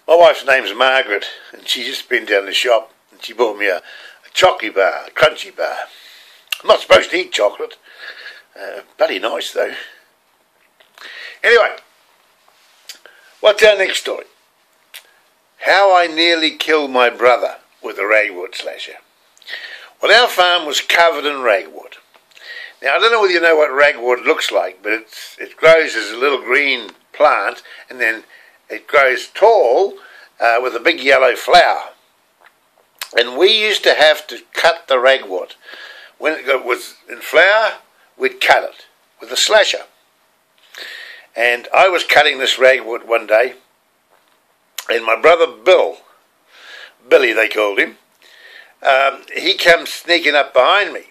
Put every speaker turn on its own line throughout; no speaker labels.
My wife's name's Margaret, and she's just been down the shop, and she bought me a chocolate bar, a crunchy bar. I'm not supposed to eat chocolate. Bloody nice, though. Anyway, what's our next story? How I nearly killed my brother with a ragwood slasher. Well, our farm was covered in ragwood. Now, I don't know whether you know what ragwood looks like, but it grows as a little green plant, and then it grows tall with a big yellow flower. And we used to have to cut the ragwood. When it was in flower, we'd cut it with a slasher. And I was cutting this ragwood one day, and my brother Billy they called him, he comes sneaking up behind me.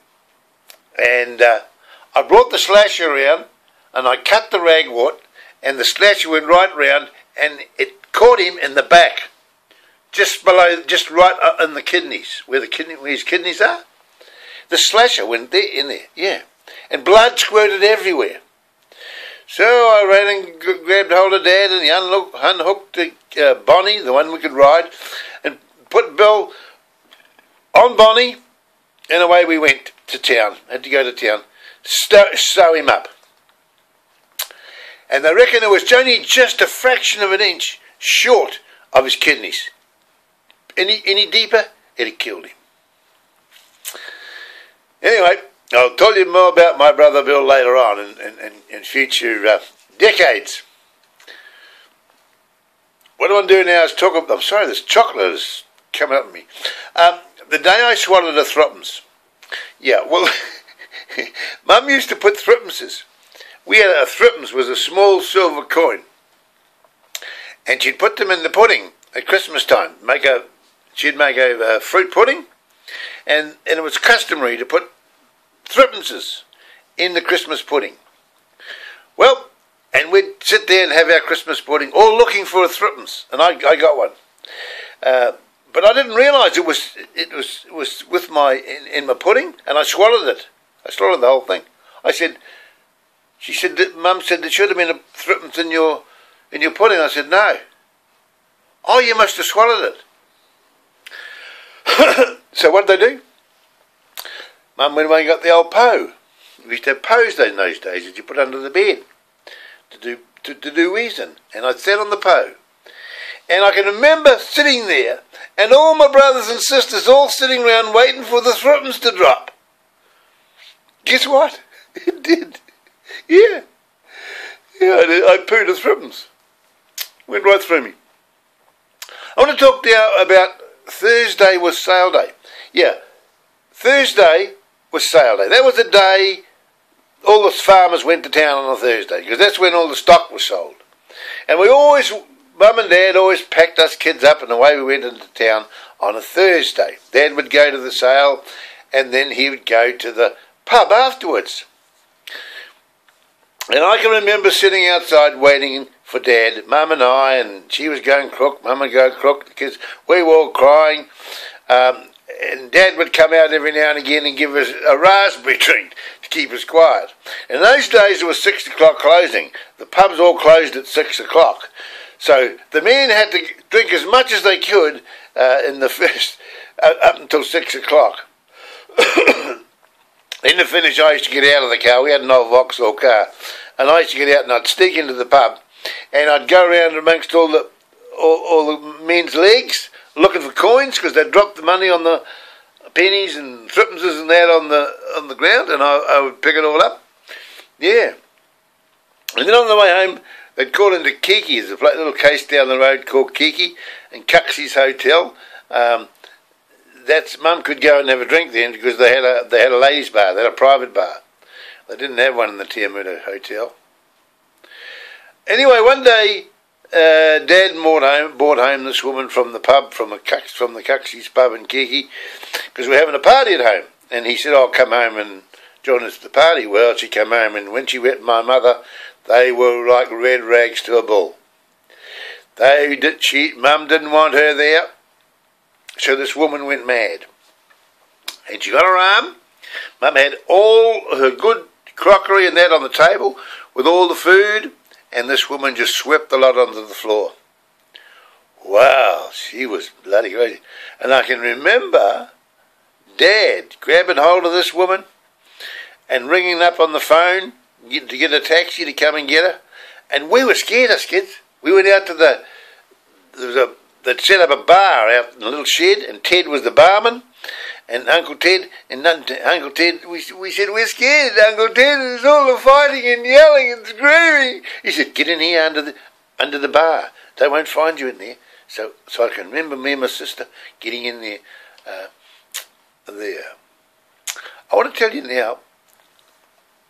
And I brought the slasher around, and I cut the ragwood, and the slasher went right round, and it caught him in the back, just below, just right in the kidneys, where his kidneys are. The slasher went in there, yeah, and blood squirted everywhere. So I ran and grabbed hold of Dad, and he unhooked the Bonnie, the one we could ride, and put Bill on Bonnie, and away we went to town. Had to go to town, sew him up. And they reckon it was only just a fraction of an inch short of his kidneys. Any deeper, it'd have killed him. Anyway, I'll tell you more about my brother Bill later on in future decades. What I want to do now is talk about... I'm sorry, this chocolate is coming up at me. The day I swallowed a threepence. Yeah, well, Mum used to put threepences. We had a threepence was a small silver coin. And she'd put them in the pudding at Christmas time. She'd make a fruit pudding. And it was customary to put threepences in the Christmas pudding. Well, and we'd sit there and have our Christmas pudding, all looking for a threepence, and I got one. But I didn't realise it was with in my pudding, and I swallowed it. I swallowed the whole thing. She said, Mum said there should have been a threepence in your pudding. I said, no. Oh, you must have swallowed it. So what did they do? Mum went away and got the old Poe. We used to have Poes in those days that you put under the bed to do reason. And I sat on the Poe. And I can remember sitting there and all my brothers and sisters all sitting around waiting for the threepence to drop. Guess what? It did. Yeah. Yeah, I pooed a threepence. Went right through me. I want to talk now about Thursday was sale day. Yeah, Thursday was sale day. That was the day all the farmers went to town on a Thursday, because that's when all the stock was sold. And Mum and Dad always packed us kids up, and away we went into town on a Thursday. Dad would go to the sale, and then he would go to the pub afterwards. And I can remember sitting outside waiting for Dad, Mum and I, and she was going crook, Mum would go crook, because we were all crying. And Dad would come out every now and again and give us a raspberry treat to keep us quiet. In those days it was 6 o'clock closing. The pubs all closed at 6 o'clock. So the men had to drink as much as they could in the first, up until 6 o'clock. In the finish, I used to get out of the car. We had an old Vauxhall car. And I used to get out and I'd sneak into the pub. And I'd go around amongst all the men's legs looking for coins, because they'd drop the money on the pennies and threepences and that on the ground, and I would pick it all up. Yeah. And then on the way home, they'd call into Kiki's, a little case down the road called Kiki, and Cuxie's Hotel. That's Mum could go and have a drink then, because they had a ladies' bar, they had a private bar. They didn't have one in the Tiamuta Hotel. Anyway, one day, Dad brought home this woman from the pub, from the Cuxie's pub in Kiki, because we're having a party at home. And he said, "I'll come home and join us at the party." Well, she came home, and when she met my mother, they were like red rags to a bull. Mum didn't want her there, so this woman went mad. And she got her arm. Mum had all her good crockery and that on the table with all the food, and this woman just swept the lot onto the floor. Wow, she was bloody crazy. And I can remember Dad grabbing hold of this woman and ringing up on the phone to get a taxi to come and get her. And we were scared, us kids. We went out to they'd set up a bar out in a little shed, and Ted was the barman, and Uncle Ted, we said, we're scared, Uncle Ted, there's all the fighting and yelling and screaming. He said, get in here under the bar. They won't find you in there. So I can remember me and my sister getting in there. I want to tell you now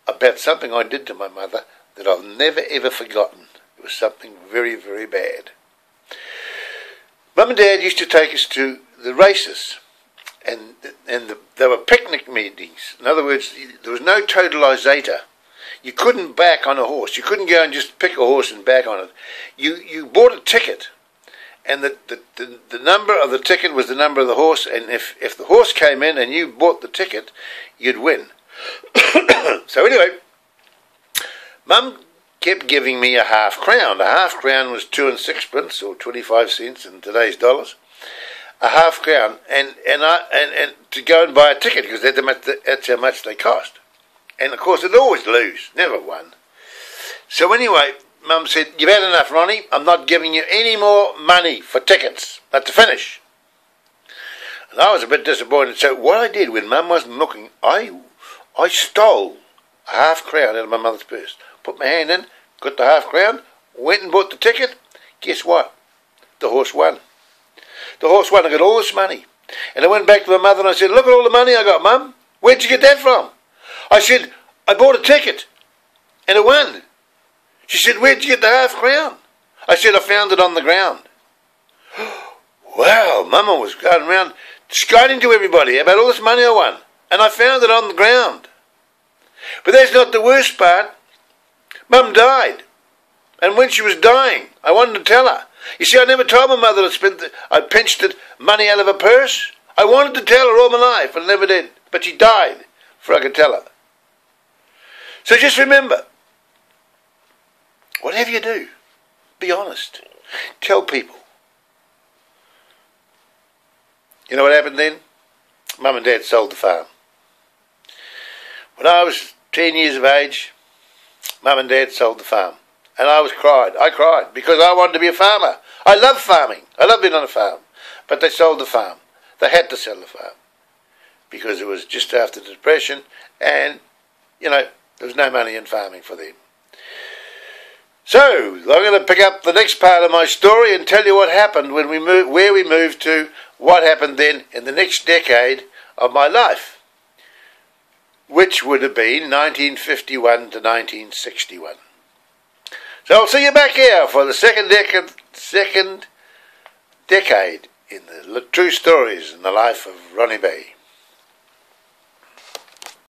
about something I did to my mother that I've never ever forgotten. It was something very, very bad. Mum and Dad used to take us to the races, and there were picnic meetings. In other words, there was no totalisator. You couldn't back on a horse. You couldn't go and just pick a horse and back on it. You bought a ticket, and the number of the ticket was the number of the horse, and if the horse came in and you bought the ticket, you'd win. So anyway, Mum kept giving me a half-crown. A half-crown was 2 and 6pence, or 25 cents in today's dollars. A half-crown, and to go and buy a ticket, because that's how much they cost. And of course, I'd always lose, never won. So anyway, Mum said, you've had enough, Ronnie. I'm not giving you any more money for tickets. That's to finish. And I was a bit disappointed. So what I did when Mum wasn't looking, I stole a half-crown out of my mother's purse. Put my hand in, got the half-crown, went and bought the ticket. Guess what? The horse won. The horse won. I got all this money. And I went back to my mother and I said, look at all the money I got, Mum. Where'd you get that from? I said, I bought a ticket and it won. She said, where'd you get the half-crown? I said, I found it on the ground. Wow, Mama was going around screaming to everybody about all this money I won. And I found it on the ground. But that's not the worst part. Mum died. And when she was dying, I wanted to tell her. You see, I never told my mother I pinched the money out of her purse. I wanted to tell her all my life, and never did. But she died before I could tell her. So just remember, whatever you do, be honest. Tell people. You know what happened then? Mum and Dad sold the farm. When I was 10 years of age, Mum and Dad sold the farm. And I cried. I cried because I wanted to be a farmer. I love farming. I love being on a farm. But they sold the farm. They had to sell the farm because it was just after the Depression, and, you know, there was no money in farming for them. So, I'm going to pick up the next part of my story and tell you what happened when we moved, where we moved to, what happened then in the next decade of my life, which would have been 1951 to 1961. So I'll see you back here for the second decade in the true stories in the life of Ronnie B.